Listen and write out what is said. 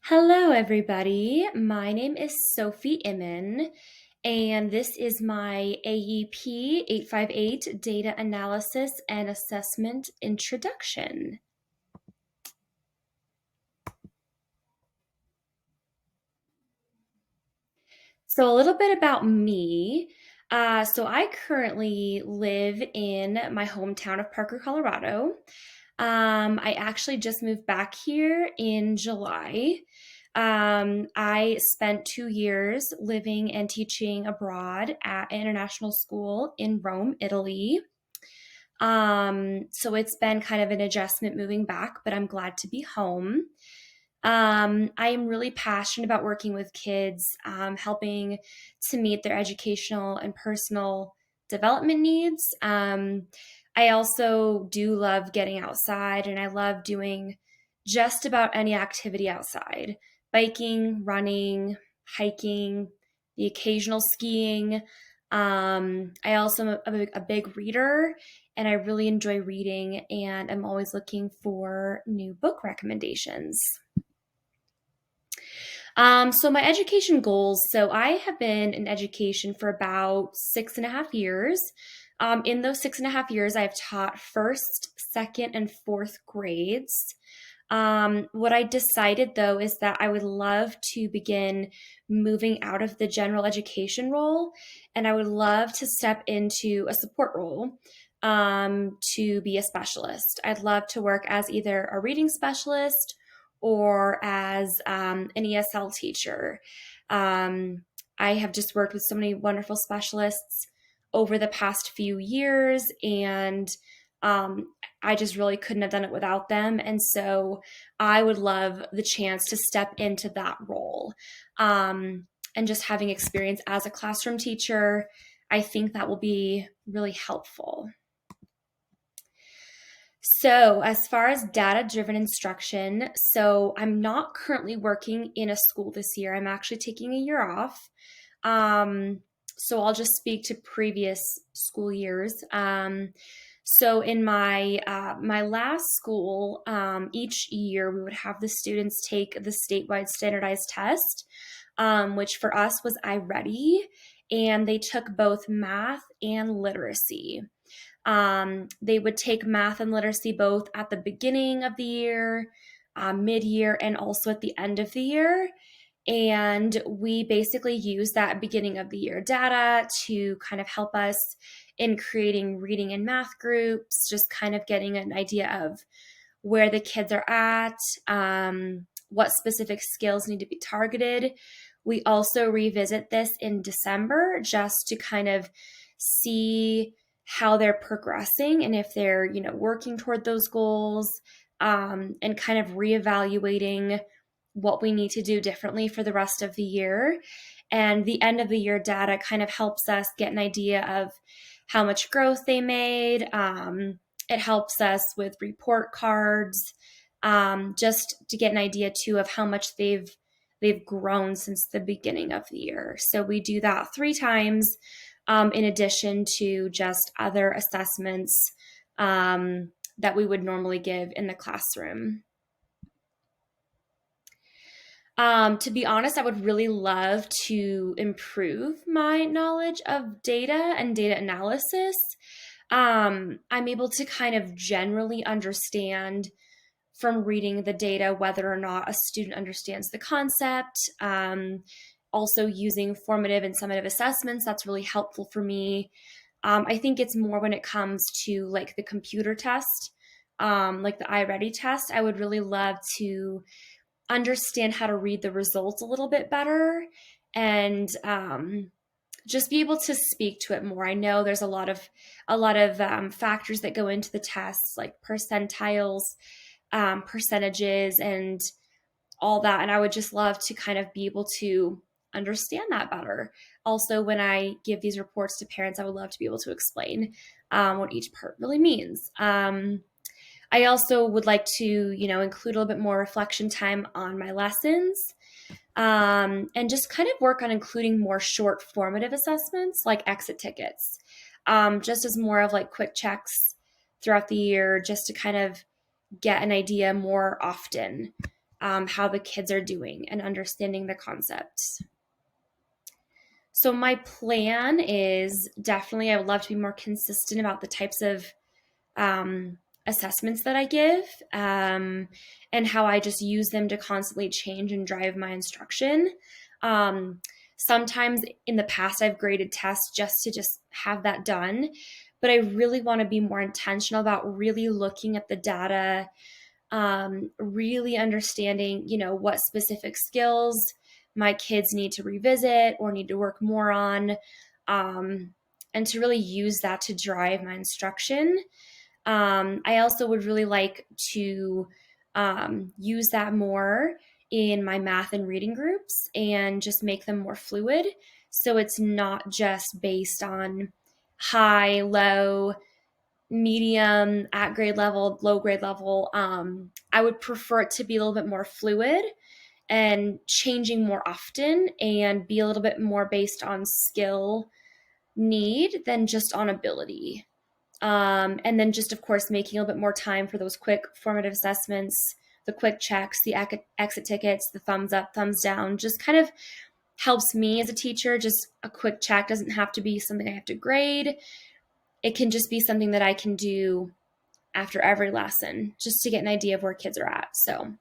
Hello, everybody. My name is Sophie Iman, and this is my AEP 858 Data Analysis and Assessment Introduction. So, a little bit about me. So, I currently live in my hometown of Parker, Colorado. I actually just moved back here in July. I spent 2 years living and teaching abroad at an international school in Rome, Italy. So it's been kind of an adjustment moving back, but I'm glad to be home. I am really passionate about working with kids, helping to meet their educational and personal development needs. I also do love getting outside, and I love doing just about any activity outside: biking, running, hiking, the occasional skiing. I also am a big reader, and I really enjoy reading, and I'm always looking for new book recommendations. So my education goals. So I have been in education for about 6.5 years. In those 6.5 years, I've taught first, second, and fourth grades. What I decided though is that I would love to begin moving out of the general education role, and I would love to step into a support role to be a specialist. I'd love to work as either a reading specialist or as an ESL teacher. Um, I have just worked with so many wonderful specialists over the past few years, and um, I just really couldn't have done it without them. And so I would love the chance to step into that role. And just having experience as a classroom teacher, I think that will be really helpful. So, as far as data driven instruction, so I'm not currently working in a school this year. I'm actually taking a year off. Um, so, I'll just speak to previous school years. So, in my last school, each year we would have the students take the statewide standardized test, which for us was iReady, and they took both math and literacy. They would take math and literacy both at the beginning of the year, mid year, and also at the end of the year. And we basically use that beginning of the year data to kind of help us in creating reading and math groups, just kind of getting an idea of where the kids are at, what specific skills need to be targeted. We also revisit this in December just to kind of see how they're progressing and if they're, working toward those goals, and kind of reevaluating what we need to do differently for the rest of the year. And the end of the year data kind of helps us get an idea of how much growth they made. It helps us with report cards, just to get an idea too of how much they've grown since the beginning of the year. So we do that 3 times, in addition to just other assessments that we would normally give in the classroom. To be honest, I would really love to improve my knowledge of data and data analysis. I'm able to kind of generally understand from reading the data whether or not a student understands the concept. Also, using formative and summative assessments, that's really helpful for me. I think it's more when it comes to like the computer test, like the iReady test. I would really love to understand how to read the results a little bit better, and just be able to speak to it more. I know there's a lot of factors that go into the tests, like percentiles, percentages, and all that. And I would just love to kind of be able to understand that better. Also, when I give these reports to parents, I would love to be able to explain what each part really means. I also would like to, include a little bit more reflection time on my lessons, and just kind of work on including more short formative assessments like exit tickets, just as more of like quick checks throughout the year, just to kind of get an idea more often. how the kids are doing and understanding the concepts. So my plan is definitely I would love to be more consistent about the types of um, assessments that I give, and how I just use them to constantly change and drive my instruction. Um, Sometimes in the past, I've graded tests just have that done, but I really want to be more intentional about really looking at the data, really understanding, what specific skills my kids need to revisit or need to work more on, um, and to really use that to drive my instruction. I also would really like to use that more in my math and reading groups and just make them more fluid. So it's not just based on high, low, medium, at grade level, low grade level. I would prefer it to be a little bit more fluid and changing more often and be a little bit more based on skill need than just on ability. And then just, of course, making a little bit more time for those quick formative assessments, the quick checks, the exit tickets, the thumbs up, thumbs down, just kind of helps me as a teacher. Just a quick check doesn't have to be something I have to grade. It can just be something that I can do after every lesson just to get an idea of where kids are at. So